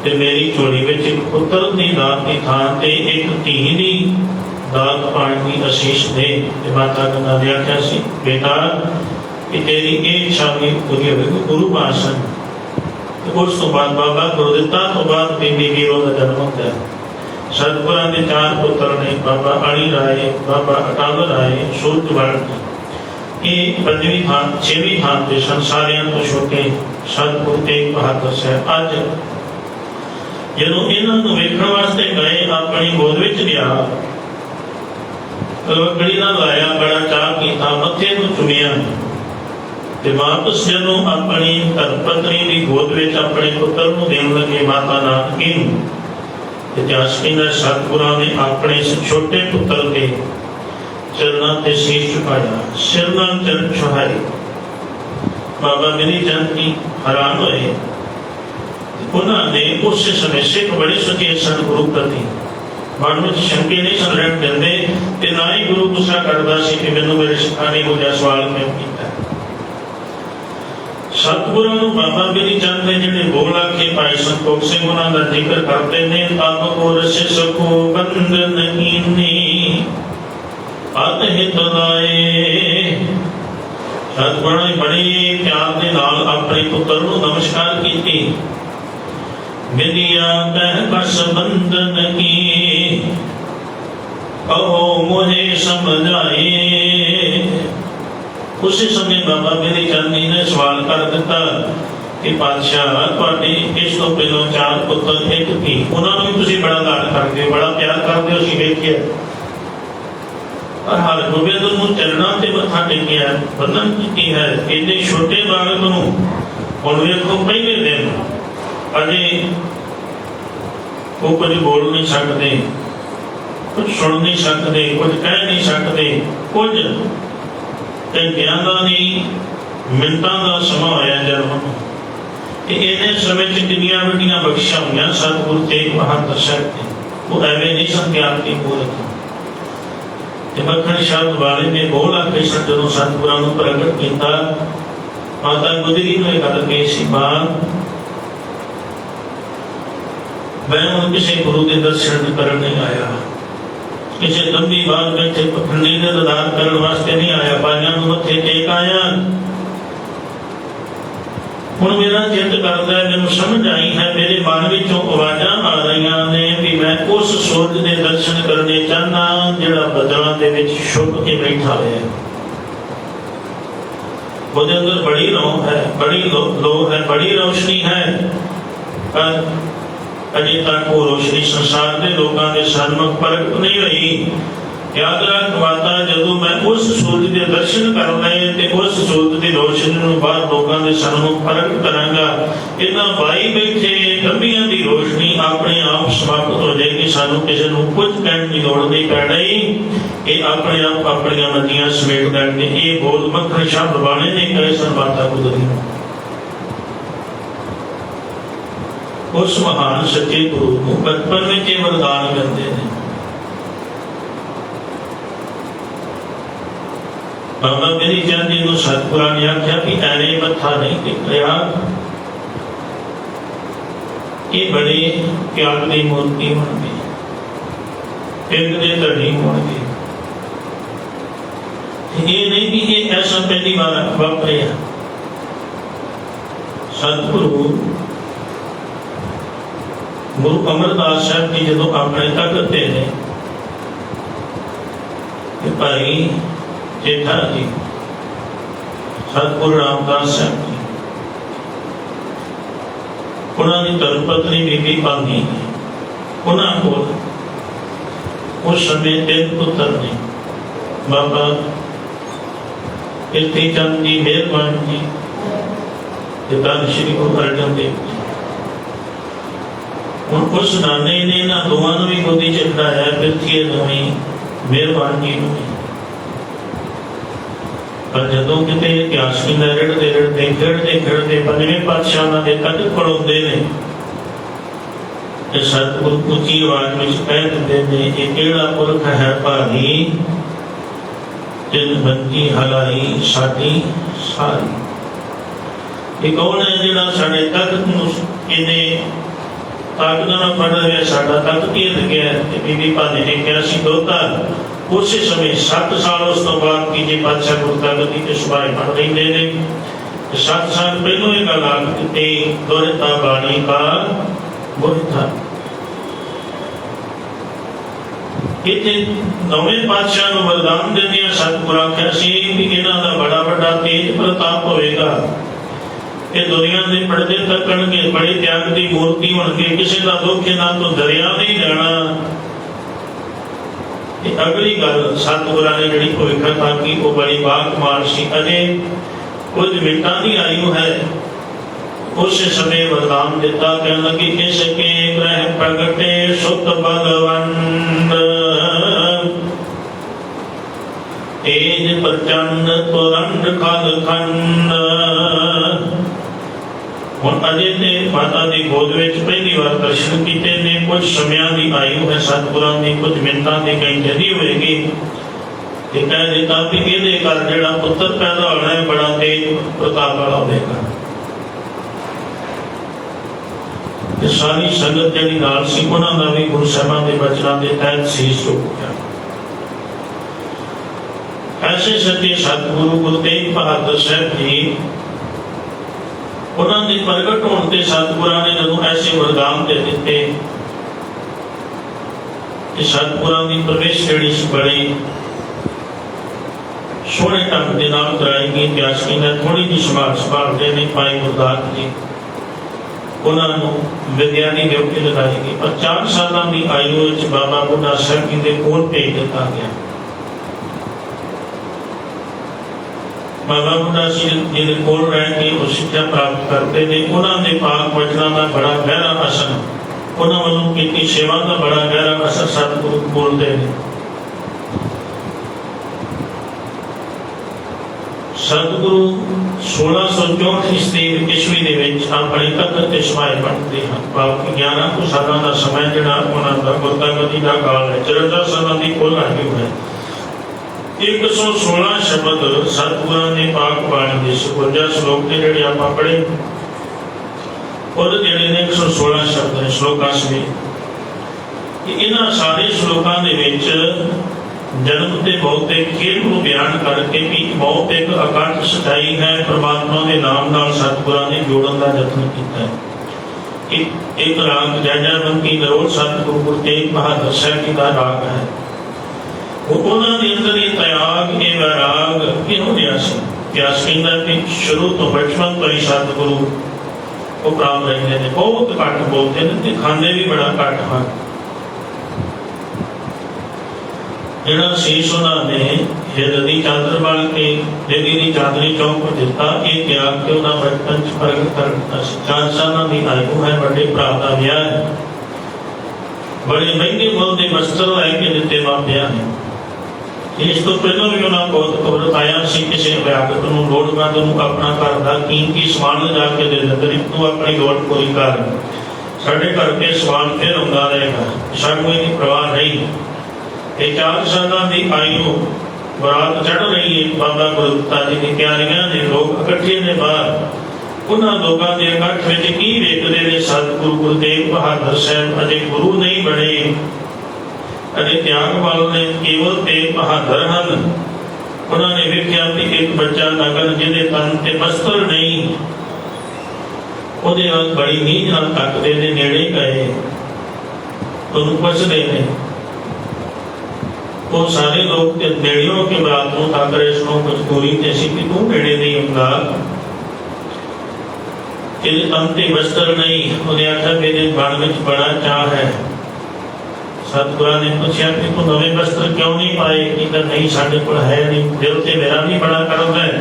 ਤੇ ਮੇਰੀ ਝੋਲੀ ਵਿੱਚ ਇੱਕ ਪੁੱਤਰ ਦੀ ਦਾਤ ਦੀ ਥਾਂ ਤੇ ਇੱਕ ਧੀ ਦੀ ਦਾਤ ਪਾਉਣ ਦੀ ਅਸੀਸ ਦੇ। ਤੇ ਮਾਤਾ ਗੰਗਾ ਨੇ ਆਖਿਆ ਸੀ ਬੇਟਾ कि तेरी ये इच्छा भी पूरी होगी। गुरु भाषण ਉਸ ਤੋਂ ਬਾਅਦ ਬਾਬਾ ਗੁਰਦਿੱਤਾ ਤੋਂ ਬਾਅਦ ਬੀਬੀ ਵੀਰੋ ਦਾ ਜਨਮ ਹੁੰਦਾ। ਸਤਿਗੁਰਾਂ ਦੇ 4 ਪੁੱਤਰ ਨੇ, ਬਾਬਾ ਅਲੀ ਰਾਏ, ਬਾਬਾ ਅਟਲ ਰਾਏ, ਸੂਰਜਵਲ। ਇਹ 5ਵੀਂ ਥਾਂ 6ਵੀਂ ਥਾਂ ਤੇ ਸੰਸਾਰਿਆਂ ਤੋਂ ਛੋਟੇ ਸਤਿਗੁਰੂ ਤੇਗ ਬਹਾਦਰ ਸਾਹਿਬ। ਅੱਜ ਜਦੋਂ ਇਹਨਾਂ ਨੂੰ ਵੇਖਣ ਵਾਸਤੇ ਗਏ, ਆਪਣੀ ਗੋਦ ਵਿੱਚ ਲਿਆ, ਰੱਖੜੀ ਨਾਲ ਲਾਇਆ, ਬੜਾ ਚਾਅ ਕੀਤਾ, ਮੱਥੇ ਨੂੰ ਚੁੰਮਿਆ ਤੇ ਵਾਪਸ ਜਦੋਂ ਆਪਣੀ ਧਰਮ ਪਤਨੀ ਦੀ ਗੋਦ ਵਿੱਚ ਆਪਣੇ ਪੁੱਤਰ ਨੂੰ ਦੇਣ ਲੱਗੇ, ਮਾਤਾ ਨਾਨਕੀ ਨੂੰ, ਇਤਿਹਾਸ ਕਹਿੰਦਾ ਸਤਿਗੁਰਾਂ ਨੇ ਆਪਣੇ ਇਸ ਛੋਟੇ ਪੁੱਤਰ ਦੇ ਚਰਨਾਂ ਤੇ ਸੀਸ ਝੁਕਾਇਆ, ਸਿਰ ਨਾਲ ਚਰਨ ਛੁਹਾਏ। ਬਾਬਾ ਮੇਰੀ ਚੰਦ ਜੀ ਹੈਰਾਨ ਹੋਏ। ਉਹਨਾਂ ਨੇ ਉਸੇ ਸਮੇਂ ਸਿੱਖ ਬੜੇ ਸੁਚੇਤ ਸਨ ਗੁਰੂ ਪ੍ਰਤੀ, ਮਨ ਵਿੱਚ ਸ਼ੰਕੇ ਨਹੀਂ ਸਨ ਰਹਿਣ ਦਿੰਦੇ ਤੇ ਨਾ ਹੀ ਗੁਰੂ ਗੁੱਸਾ ਕਰਦਾ ਸੀ ਕਿ ਮੈਨੂੰ ਮੇਰੇ ਸਿੱਖਾਂ ਨੇ ਇਹੋ ਜਿਹਾ ਸਵਾਲ ਕਿਉਂ ਕੀਤਾ। ਸਤਿਗੁਰਾਂ ਨੂੰ ਬਾਬਾ ਮੇਰੀ ਚੰਦ ਨੇ ਜਿਹੜੇ ਬੋਲ ਆਖੇ ਭਾਈ ਸੰਤੋਖ ਸਿੰਘ ਉਹਨਾਂ ਦਾ ਜ਼ਿਕਰ ਕਰਦੇ ਨੇ। ਤਬ ਕੋ ਰਸੇ ਸਕੋ ਬੰਧਨ ਕੀਨੀ ਅਤ ਹਿਤ ਲਾਏ। ਸਤਿਗੁਰਾਂ ਨੇ ਬੜੇ ਪਿਆਰ ਦੇ ਨਾਲ ਆਪਣੇ ਪੁੱਤਰ ਨੂੰ ਨਮਸਕਾਰ ਕੀਤੀ। ਵਿਦਿਆ ਕਹਿ ਬਸ ਬੰਧਨ ਕੀ ਕਹੋ ਮੋਹਿ ਸਮਝਾਏ। ਉਸੇ ਸਮੇਂ ਬਾਬਾ ਮੇਰੀ ਚੰਦ ਜੀ ਨੇ ਸਵਾਲ ਕਰ ਦਿੱਤਾ ਕਿ ਪਾਤਸ਼ਾਹ ਤੁਹਾਡੇ ਇਸ ਤੋਂ ਪਹਿਲਾਂ 4 ਪੁੱਤਰ ਇੱਕ ਧੀ, ਉਹਨਾਂ ਨੂੰ ਵੀ ਤੁਸੀਂ ਬੜਾ ਲਾਡ ਕਰਦੇ ਹੋ, ਬੜਾ ਪਿਆਰ ਕਰਦੇ ਹੋ, ਅਸੀਂ ਵੇਖਿਆ। ਪਰ ਹਰਗੋਬਿੰਦ ਨੂੰ ਚਰਨਾਂ ਤੇ ਮੱਥਾ ਟੇਕਿਆ, ਬੰਧਨ ਕੀਤੀ ਹੈ। ਇੰਨੇ ਛੋਟੇ ਬਾਲਕ ਨੂੰ ਹੁਣ ਵੇਖੋ, ਪਹਿਲੇ ਦਿਨ ਅਜੇ ਉਹ ਕੁਝ ਬੋਲ ਨਹੀਂ ਸਕਦੇ, ਕੁਝ ਸੁਣ ਨਹੀਂ ਸਕਦੇ, ਕੁਝ ਕਹਿ ਨਹੀਂ ਸਕਦੇ, ਕੁਝ ਘੰਟਿਆਂ ਦਾ ਨਹੀਂ ਮਿੰਟਾਂ ਦਾ ਸਮਾਂ ਹੋਇਆ ਜਨਮ ਨੂੰ। ਤੇ ਇਹਨੇ ਸਮੇਂ 'ਚ ਕਿੰਨੀਆਂ ਵੱਡੀਆਂ ਬਖਸ਼ਾਂ ਹੋਈਆਂ ਸਤਿਗੁਰੂ ਤੇਗ ਬਹਾਦਰ ਸਾਹਿਬ ਨੇ। ਉਹ ਐਵੇਂ ਨਹੀਂ ਸਨ ਪਿਆਰ ਦੀ ਮੂਰਤ। ਤੇ ਮੱਖਣ ਸ਼ਬਦ ਵਾਲੇ ਨੇ ਬੋਲ ਆਖੇ ਸਨ ਜਦੋਂ ਸਤਿਗੁਰਾਂ ਨੂੰ ਪ੍ਰਗਟ ਕੀਤਾ। ਮਾਤਾ ਗੁਜਰੀ ਨੂੰ ਇਹ ਗੱਲ ਕਹੀ ਸੀ, ਮਾਂ ਮੈਂ ਹੁਣ ਕਿਸੇ ਗੁਰੂ ਦੇ ਦਰਸ਼ਨ ਕਰਨ ਨਹੀਂ ਆਇਆ, ਕਿਸੇ ਲੰਬੀ ਬਾਤ ਬੈਠੇ ਪਖੰਡੀ ਦੇ ਦਰਦਾਰ ਕਰਨ ਵਾਸਤੇ ਨਹੀਂ ਆਇਆ, ਪਾਈਆਂ ਨੂੰ ਮੱਥੇ ਟੇਕ ਆਇਆ। ਹੁਣ ਮੇਰਾ ਚਿੱਤ ਕਰਦਾ, ਮੈਨੂੰ ਸਮਝ ਆਈ ਹੈ, ਮੇਰੇ ਮਨ ਵਿੱਚੋਂ ਆਵਾਜ਼ਾਂ ਆ ਰਹੀਆਂ ਨੇ ਵੀ ਮੈਂ ਉਸ ਸੂਰਜ ਦੇ ਦਰਸ਼ਨ ਕਰਨੇ ਚਾਹੁੰਦਾ ਜਿਹੜਾ ਬੱਦਲਾਂ ਦੇ ਵਿੱਚ ਛੁਪ ਕੇ ਬੈਠਾ ਹੋਇਆ। ਉਹਦੇ ਅੰਦਰ ਬੜੀ ਰੌਂ ਹੈ, ਬੜੀ ਲੋ ਹੈ, ਬੜੀ ਰੋਸ਼ਨੀ ਹੈ, ਪਰ ਅਜੇ ਤੱਕ ਉਹ ਰੋਸ਼ਨੀ ਸੰਸਾਰ ਦੇ ਲੋਕਾਂ ਦੇ ਸਾਹਮਣੇ ਪ੍ਰਗਟ ਨਹੀਂ ਹੋਈ। ਯਾਦ ਰੱਖ ਮਾਤਾ, ਜਦੋਂ ਮੈਂ ਉਸ ਸੂਰਜ ਦੇ ਦਰਸ਼ਨ ਕਰਨੇ ਤੇ ਉਸ ਸੂਰਜ ਦੀ ਰੋਸ਼ਨੀ ਨੂੰ ਬਾਹਰ ਲੋਕਾਂ ਦੇ ਸਾਹਮਣੇ ਪ੍ਰਗਟ ਕਰਾਂਗਾ, ਇਹਨਾਂ ਬਾਈ ਬੈਠੇ ਲੰਬੀਆਂ ਦੀ ਰੋਸ਼ਨੀ ਆਪਣੇ ਆਪ ਸਮਾਪਤ ਹੋ ਜਾਏਗੀ। ਸਾਨੂੰ ਕਿਸੇ ਨੂੰ ਕੁਝ ਕਹਿਣ ਦੀ ਲੋੜ ਨਹੀਂ ਪੈਣੀ, ਇਹ ਆਪਣੇ ਆਪ ਆਪਣੀਆਂ ਨਦੀਆਂ ਸਮੇਟ ਲੈਣਗੇ। ਇਹ ਬੋਲ ਮੱਖਣ ਸ਼ਬਦ ਬਾਣੇ ਨੇ ਕਹੇ ਸਨ ਮਾਤਾ ਗੁਜਰੀ ਨੂੰ। ਉਸ ਮਹਾਨ ਸੱਚੇ ਗੁਰੂ ਨੂੰ ਬਚਪਨ ਵਿੱਚ ਇਹ ਵਰਦਾਨ ਮਿਲਦੇ ਨੇ। ਬਾਬਾ ਮੇਰੀ ਚੰਦ ਜੀ ਨੂੰ ਸਤਿਗੁਰਾਂ ਨੇ ਆਖਿਆ ਵੀ ਐਵੇਂ ਮੱਥਾ ਨਹੀਂ ਟੇਕਿਆ, ਇਹ ਬੜੇ ਪਿਆਰ ਦੀ ਮੂਰਤੀ ਹੋਣਗੇ, ਪਿੰਡ ਦੇ ਧੜੀ ਹੋਣਗੇ। ਇਹ ਨਹੀਂ ਵੀ ਇਹ ਐਸਾ ਪਹਿਲੀ ਵਾਰ ਵਾਪਰਿਆ। ਸਤਿਗੁਰੂ ਗੁਰੂ ਅਮਰਦਾਸ ਸਾਹਿਬ ਜੀ ਜਦੋਂ ਆਪਣੇ ਤਖਤ ਤੇ ਨੇ, ਭਾਈ ਜੇਠਾ ਜੀ, ਸਤਿਗੁਰੂ ਰਾਮਦਾਸ ਸਾਹਿਬ ਜੀ, ਉਹਨਾਂ ਦੀ ਧਰਮ ਪਤਨੀ ਬੀਬੀ ਭਾਨੀ, ਉਹਨਾਂ ਕੋਲ ਉਸ ਸਮੇਂ 3 ਪੁੱਤਰ ਨੇ, ਬਾਬਾ ਕੀਰਤੀ ਚੰਦ ਜੀ, ਮਿਹਰਬਾਨ ਜੀ ਤੇ ਧੰਨ ਸ਼੍ਰੀ ਗੁਰੂ ਅਰਜਨ ਦੇਵ ਜੀ। ਹੁਣ ਉਸ ਨਾਨੇ ਨੇ ਇਹਨਾਂ ਦੋਵਾਂ ਨੂੰ ਵੀ ਗੋਦੀ ਚ ਬਿਠਾਇਆ, ਪਿਰਥੀਏ ਨੂੰ ਵੀ, ਮਿਹਰਬਾਨ ਜੀ ਨੂੰ ਵੀ। ਪਰ ਜਦੋਂ ਕਿਤੇ ਇਤਿਹਾਸ ਵੀ ਰਿੜਦੇ ਖੇਡਦੇ 5ਵੇਂ ਪਾਤਸ਼ਾਹ ਦੇ ਤਖਤ ਖੜੋਂਦੇ ਨੇ ਤੇ ਸਤਿਗੁਰੂ ਉੱਚੀ ਆਵਾਜ਼ ਵਿੱਚ ਕਹਿ ਦਿੰਦੇ ਨੇ, ਇਹ ਕਿਹੜਾ ਪੁਰਖ ਹੈ ਭਾਗੀ, ਤਿੰਨ ਬੰਦੀ ਹਲਾਈ ਸਾਡੀ ਸਾਰੀ। ਇਹ ਕੌਣ ਹੈ ਜਿਹੜਾ ਸਾਡੇ ਤਖਤ ਨੂੰ ਇਹਨੇ ਤਾਕਤ ਨਾਲ ਫੜ ਰਿਹਾ, ਸਾਡਾ ਤਖਤ ਕੀ ਲੱਗਿਆ। ਤੇ ਬੀਬੀ ਭਾਨੀ ਨੇ ਕਿਹਾ ਸੀ ਦੋਤਾ। ਉਸੇ ਸਮੇਂ 7 ਸਾਲ ਉਸ ਤੋਂ ਬਾਅਦ ਤੀਜੇ ਪਾਤਸ਼ਾਹ ਗੁਰੂ ਤਖਤ ਦੀ ਸੁਭਾਏ ਬਣ ਰਹਿੰਦੇ ਨੇ 7 साल पहलों एक गल आखती दुरता बाणी का बुर था। इतने नौवें पातशाह को वरदान देंदिया सतगुरु आख्या सी कि इन्हां दा बड़ा बड़ा तेज प्रताप होएगा। ये दुनिया के पड़दे तकणगे, बड़े त्याग की मूर्ति होणगे, किसी का दुख इन्हां तो दरिया नहीं जाना। अगली गल सतगुरु ने जिहड़ी भविष्यता की वो बड़ी बाकमाल सी। अजे कुछ मिनटां की आयु है, उस समय वरदान दिता कहने लगी इसके ग्रह प्रगटे सुत भगवंत तेज प्रचंड तुरंत खग खंड। हुण अजे ते माता दी गोद विच पहली बार दर्शन कीते ने। कुछ समयां दी आयु है सतगुरां दी, कुछ मिनटां दी घंटे दी होएगी। ते कह दिता कि इहदे घर जिहड़ा पुत्र पैदा होना है बड़ा तेज प्रताप वाला होएगा। ते सारी संगत जिहड़ी नाल सी उन्हां दा भी गुरु साहिबां दे वचनां दे तहत सीस झुक गया। ऐसे सच्चे सतगुरु गुरु तेग बहादुर साहब जी उन्होंने प्रगट होने ते सतगुरां ने जदों ऐसे वरदान दे दिते कि सतगुरां दी प्रवेश जिहड़ी सी बड़ी सोहणे ढंग दे नाल कराई गई। प्यासी ने थोड़ी जी संभालते नहीं पाई गुरदास जी, उन्होंने विद्या की ड्यूटी लगाई गई। पर 4 साल की आयु में बाबा बुढ़ा साहब जी के कोल भेज दिता गया। बाबा बुढ़ा सिंह जी के कोल रह के वो शिक्षा प्राप्त करते हैं। उन्होंने पाक वचनों का बड़ा गहरा असर, उन्होंने वालों की सेवा का बड़ा गहरा असर सतगुरु बोलते हैं। सतगुरु 1664 ईस्वी अपने तखत ते समाये बनते हैं। बाकी 11 को सालों का समय जिहड़ा उन्हां दा गुरगद्दी दा काल है। 54 सालों की कुल आयु है। 116 शब्द सतगुरां ने पाक बाणी दे 56 श्लोक ने जिहड़े आपां पढ़े और जिहड़े ने 116 शब्द ने श्लोकां समेत। इन्हां सारे श्लोकां दे विच जन्म ते मौत के खेल को बयान करके भी मौत एक अकंठ सच्चाई है, परमात्मा के नाम नाल सतगुरां ने जोड़न का यत्न किया है। एक राग जय बंकी नरोल सतगुरु गुरु तेग बहादुर साहब जी का राग है। उन्होंने अंदर ये त्याग ये वैराग किहों दिया सी। प्यास कहता कि शुरू तो बचपन तो ही सतगुरु वो प्राप्त रहते हैं। बहुत घट बोलते हैं ते खांदे भी बड़ा घट हैं। जिहड़ा शीश उन्होंने हिरदी चादर बन के दिल्ली की चादरी चौक पर दिता, ये त्याग के उन्होंने बचपन च प्रगट कर दिता। 4 साल की आयु है। बड़े भरा का विआह है। बड़े महंगे मुल के वस्त्र लैके दिते मापिया ने। इस तो पहले भी उन्होंने बहुत बताया सी किसी व्यागत को लोड़वंद को अपना घर का कीमती समान लिजा के दे दे, गरीब को अपनी लोड़ पूरी कर। साढ़े घर के समान फिर आंदा रहेगा, सानू इसकी परवाह नहीं। ये 4 साल की आयु बरात चढ़ रही है। बाबा गुरदत्ता जी की तैयारियां ने लोग इकट्ठे ने बाहर। उन्होंने लोगों के इकट्ठ में की वेखते हैं सतगुरु गुरु तेग बहादुर साहब अजे गुरु नहीं बने, अजे त्याग वालों ने केवल तेग बहादुर हैं। उन्होंने वेख्या कि एक बच्चा नगर जिहदे तन ते वस्त्र नहीं, उहदे नाल बड़ी नींह नाल तकदे ने नेड़े गए, उन्होंने पुछदे ने। वो सारे लोग नेड़ियों के बरात को तक रहे सुनो कुछ दूरी ते सी कि तू नेड़े नहीं आउंदा, तेरे तन ते वस्त्र नहीं। उन्हें आख्या मेरे मन में बड़ा चाह है। सतगुरां ने पूछा कि तू नवे वस्त्र क्यों नहीं पाए? कि नहीं साडे कोल है नहीं, दिल ते मेरा भी बड़ा करम है,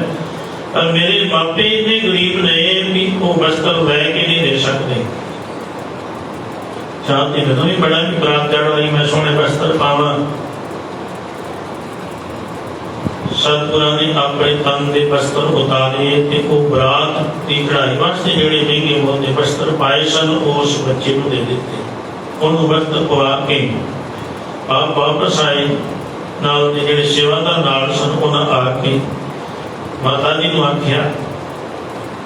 पर मेरे मापे इतने गरीब ने कि वो वस्त्र लैके नहीं दे सकते। चाहते मैं भी बड़ा भी बरात चढ़ रही, मैं सोने वस्त्र पावा। सतगुरां ने अपने तन के वस्त्र उतारे ते वो बरात की कढ़ाई वास्ते जिहड़े महंगे मुल के वस्त्र पाए सन उस बच्चे को दे दिते। उन्होंने वस्त्र पवा के आप वापस आए। नाल दे जिहड़े सेवादार नाल सन उन्होंने आके माता जी को आख्या।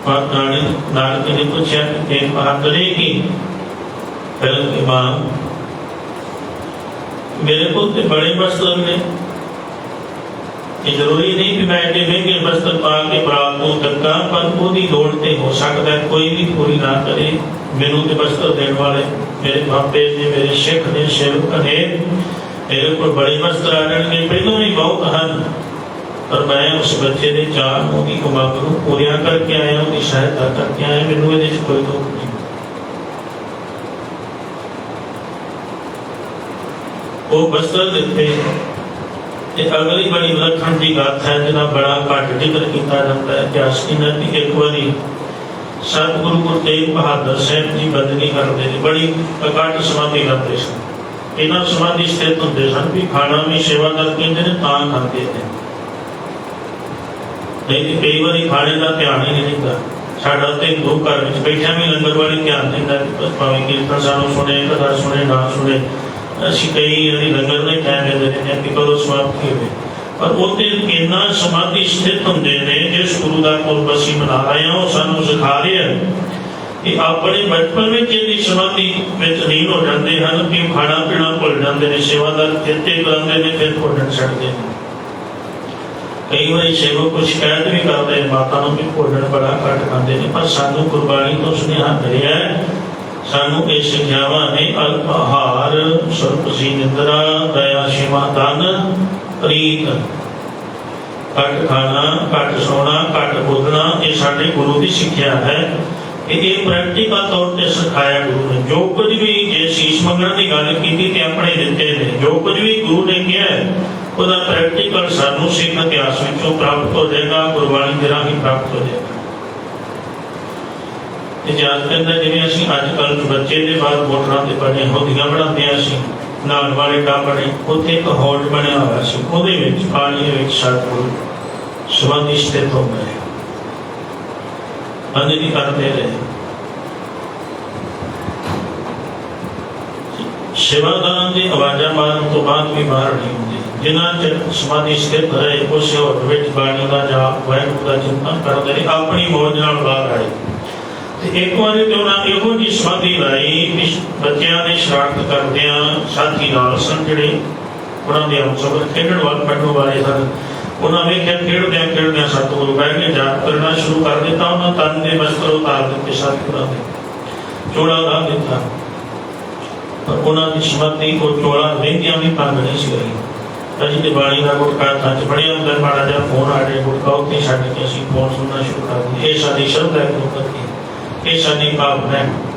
माता ने नानक ने पूछा कि बहादुर की पहले मां मेरे को बड़े वस्त्र ने कि जरूरी नहीं कि मैं एडे महंगे वस्त्र पा के बरात को धक्का, पर उसकी लोड़ ते हो सकता है कोई भी पूरी ना करे। मैनू तो वस्त्र देने वाले मेरे बापे ने, मेरे सिख ने, सेवक ने, मेरे को बड़े वस्त्र आ जाएंगे, पहलों ही बहुत हैं, पर मैं उस बच्चे के चार की कमांग को पूरा करके आया, उसकी सहायता करके आया, मैनू ये कोई दुख नहीं। वो वस्त्र दिते। अगली बड़ी विलक्षण की बात है जिसका बड़ा घट जिक्र किया जाता है इतिहास की। एक बारी सतगुरु गुरु तेग बहादुर साहब जी बदली करते थे, बड़ी घट समाधि करते सन। इन्होंने समाधि स्थित होंगे सन भी खाना भी सेवादार कहते हैं तां खाते थे, नहीं तो कई बार खाने का ध्यान ही नहीं रहता। साडा तो हिंदू घर में बैठा भी लंगर वाली ध्यान देता, भावें कीर्तन सानू सुने, कथा सुने, ना सुने, ਅਸੀਂ कई लंगर में टाइम दे देते हैं कि कदों समाप्ति हो, पर उत्ते इन्ना समाधि स्थित होंगे ने जिस गुरु का पुरब असीं मना रहे हैं, वो सानू सिखा रहे हैं कि अपने बचपन में इन्नी समाधि में लीन हो जाते हैं कि खाना पीना भुल जाते हैं, सेवादार चेते कराते हैं, फिर भोजन छड्डते हैं। कई बार सेवक को शिकायत भी करते हैं, माता भी भोजन बड़ा घट खाते हैं, पर सानू गुरबाणी तो सुनेहा मिलिया है, सानू ये सिखावा ने अल्प आहार, स्वल्प सी निंद्रा, दया क्षमा दान प्रीत, घट खाना, घट सोना, घट बोलना, ये साडे गुरु की सिक्ख्या है। ये प्रैक्टिकल तौर पर सिखाया गुरु ने। जो कुछ भी जे शीश मंगण की गल की अपने दिते ने, जो कुछ भी गुरु ने किया है उसका प्रैक्टिकल सानू सिख इतिहास विचों प्राप्त हो जाएगा, गुरबाणी के राही प्राप्त हो जाएगा। इतिहास कहता है जिवें असीं अजकल बच्चे के बाद मोटरां ते बने होदियां बनाते हैं, असीं नहाउण वाले टब बने, उत्थे एक हौज बनिया होया सी, उहदे विच पानी दे विच सतगुरु समाधि स्थित हो गए, बंदगी करते रहे। सेवादारां दी आवाज़ां मारन तो बाद भी बाहर नहीं हुंदी, जिन्हां चਿਰ समाधि स्थित रहे उस हौज विच बाणी दा जाप, वाहिगुरू दा चिंतन करदे रहे, अपनी मौज नाल बाहर आए। एक बार तो उन्होंने यो जी समाधि लाई, बच्चों ने शरारत करदिया साथी नाल सन जिहड़े उन्होंने हमसफर खेडण वाले पढ़ने वाले सन, उन्होंने वेख्या खेडदिया खेडदिया सतगुरु बह के जाप करना शुरू कर दिता। उन्होंने तन के वस्त्र उतार दिते, सतगुरां दे चोला ला दिता, पर उन्होंने समाधि को चोला लहिंदियां भी भंग नहीं सी रही। अजी तो बाणी का गुटका हत्थां च फड़िया हुंदा, माड़ा जिहा फोन आ जाए गुटका उत्ते छड्ड के असीं फोन सुनना शुरू कर दिंदे। ये साडी श्रद्धा है गुरु प्रति, ये साडी भावना है।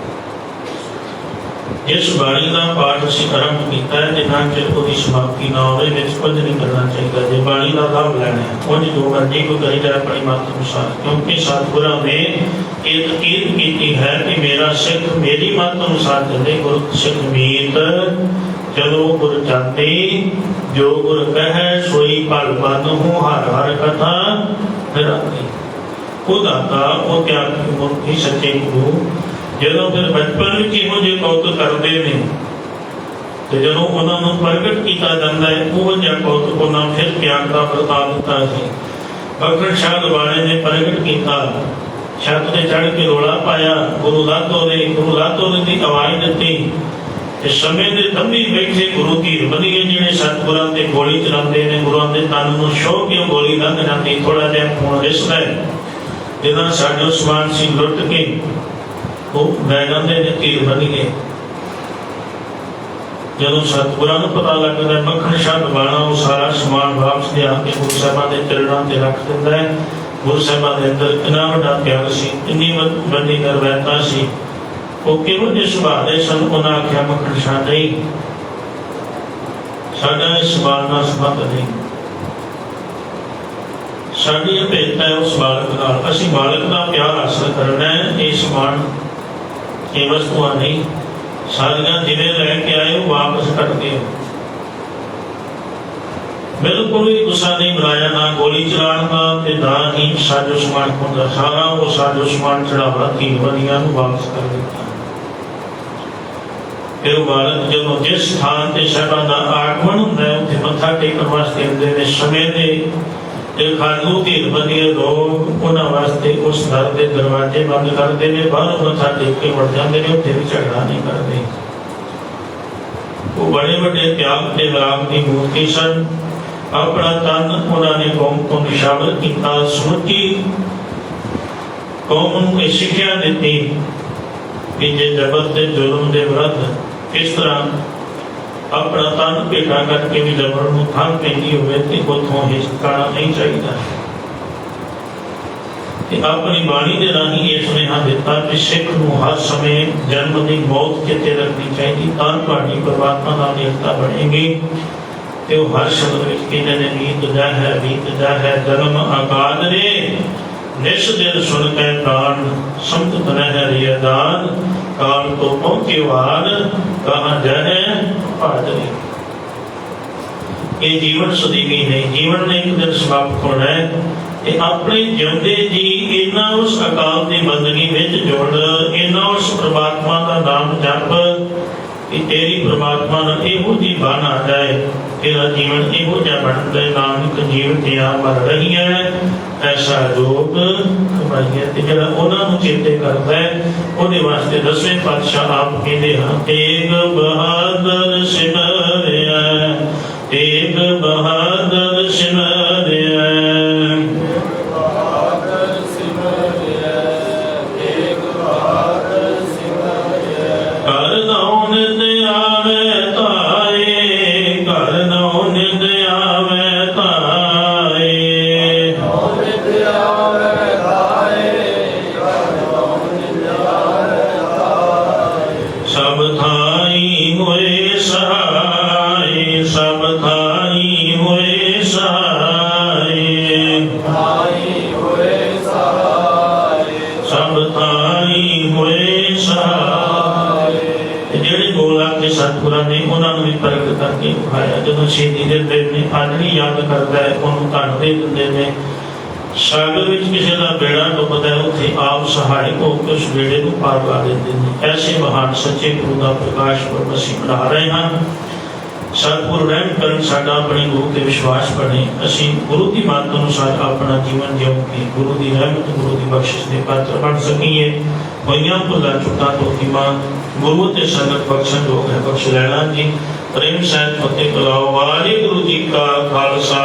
जिस बाणी का पाठ असीं आरंभ किया है, जिन्ना चिर उसकी समाप्ति ना होवे विच कुछ नहीं करना चाहिए। जे बाणी का लाभ लैना है उंज जो मर्जी कोई करी जाए अपनी मत अनुसार, क्योंकि सतगुरां ने ये तकीद की है कि मेरा सिख मेरी मत अनुसार चले। गुरु सिख मीत चलो गुर चाते, जो गुर कह सोई पल बन हूँ, हर हर कथा निराती। दाता वो त्यागी मूर्ति सच्चे गुरु जो फिर बचपन में इहो जे कौतुक करते हैं, तो जो उन्होंने प्रगट किया जाता है वो जिहा कौतुक उन्होंने फिर त्याग का प्रताप दिता है। बखर शाह दरबारे ने प्रगट किया, छत से चढ़ के रोला पाया, गुरु लातो की आवाज दी। समय के तंबी बैठे गुरु की बनिए जिन्हें सतगुरां ते गोली चलाते हैं, गुरुआं दे तन नूं शो के गोली लंघ जाती, थोड़ा जिहा खून रिसदा है, जिन्होंने साडो समान सी लुट के वो बैगन के तीर बन गए। जो सतगुरां नूं पता लगता है, मक्खण शाह दरबारा वो सारा समान वापस लिया के गुरु साहिबां दे चरणों ते रख दिंदा है। गुरु साहिबां दे अंदर इन्ना वड्डा प्यार सी, इन्नी वड्डी निर्वैरता सी, वो किहो जिहे सुभाਅ दे सन। उन्हां आख्या मक्खण शाह नहीं, साडा इस सवाल नाल संबंध नहीं, साडी भेंट है उस मालक नाल, असीं मालक का प्यार हासिल करना है। ये समान ये वस्तुआं नहीं, सारियां जिवें लैके आए हो वापस कट दिओ। बिल्कुल भी गुस्सा नहीं बनाया, ना गोली चलाण का ते ना ही साजो समान होंदा, सारा वो साजो समान चढ़ावा तीन बनियां नूं वापस कर दिता। फिर मालक जो जिस स्थान ते साहिबां दा आगमन हुंदा है उत्थे मत्था टेकण वास्ते आउंदे ने, समय दे खालू धीर बनिए लोग उन्हां वास्ते उस घर के दरवाजे बंद करते हैं, बाहर मत्था टेक के मुड़ जाते हैं, उत्थे भी झगड़ा नहीं करते। वो बड़े बड़े त्याग के राम की मूर्ति सन, अपना तन उन्होंने कौम को निशावर किया। समੁੱਚੀ कौम ਨੂੰ ਇਹ ਸਿੱਖਿਆ ਦਿੱਤੀ कि जे जबर ते जुल्म के विरुद्ध किस तरह अपना तन भेटा करके भी जबर ਨੂੰ ਖੰਘ ਪੈਂਦੀ ਹੋਵੇ ਤੇ ਉਥੋਂ ਹਿਚਕਣਾ नहीं चाहिए। अपनी बाणी के राही ये सुनेहा दिता कि सिख नूं हर समय जन्म की मौत चेते रखनी चाहिए, तां तुहाडी परमात्मा नाल नेड़ता बनेगी। ते वो हर शब्द विच कहंदे ने बीत जा है जन्म आकाद रे, निस दिन सुन कै प्राण संत तन है रियदान, काल तो पहुंचे वार कहाँ जाए भादरे। ये जीवन सदीवी नहीं, जीवन ने एक दिन समाप्त होना है। अपने जिंदे जी इन्ना उस अकाल की बंदगी में जुड़, इन्ना उस परमात्मा का नाम जप कि तेरी परमात्मा नाल इहो जी बन आ जाए, तेरा जीवन इहो जिहा बन जाए। नानक जीवतियां मर रही है ऐसा योग कमाइए। ते जिहड़ा उन्हां नूं चेते करदा है उहदे वास्ते 10वें पातशाह आप कहंदे हन, तेग बहादुर सिमरिया, तेग बहादुर सिमरिया, ਜਦੋਂ ਸ਼ਹੀਦੀ ਦੇ ਦਿਨ ਨੇ ਆਦਮੀ ਯਾਦ ਕਰਦਾ ਹੈ ਉਹਨੂੰ ਧਨ ਦੇ ਦਿੰਦੇ ਨੇ। ਸਾਗਰ ਵਿੱਚ ਕਿਸੇ ਦਾ ਬੇੜਾ ਡੁੱਬਦਾ ਹੈ ਉੱਥੇ ਆਪ ਸਹਾਇਕ ਹੋ ਕੇ ਉਸ ਬੇੜੇ ਨੂੰ ਪਾਰ ਲਾ ਦਿੰਦੇ ਨੇ। ਐਸੇ ਮਹਾਨ ਸੱਚੇ ਗੁਰੂ ਦਾ ਪ੍ਰਕਾਸ਼ ਪੁਰਬ ਅਸੀਂ ਮਨਾ ਰਹੇ ਹਾਂ। ਸਤਿਗੁਰੂ ਰਹਿਮ ਕਰਨ ਸਾਡਾ ਆਪਣੇ ਗੁਰੂ ਤੇ ਵਿਸ਼ਵਾਸ ਬਣੇ, ਅਸੀਂ ਗੁਰੂ ਦੀ ਮੱਤ ਅਨੁਸਾਰ ਆਪਣਾ ਜੀਵਨ ਜਿਉਂ ਕੇ ਗੁਰੂ ਦੀ ਰਹਿਮਤ ਗੁਰੂ ਦੀ ਬਖਸ਼ਿਸ਼ ਦੇ ਪਾਤਰ ਬਣ ਸਕੀਏ। ਹੋਈਆਂ ਭੁੱਲਾਂ ਚੁੱਕਾਂ ਤੋਂ ਕੀਮਾ ਗੁਰੂ ਤੇ ਸੰਗਤ ਬਖਸ਼ਣ ਯੋਗ ਹੈ, ਬਖਸ਼ ਲੈਣਾ ਜੀ। प्रेम सहित फतेह बुलाओ। वाहिगुरु जी का खालसा।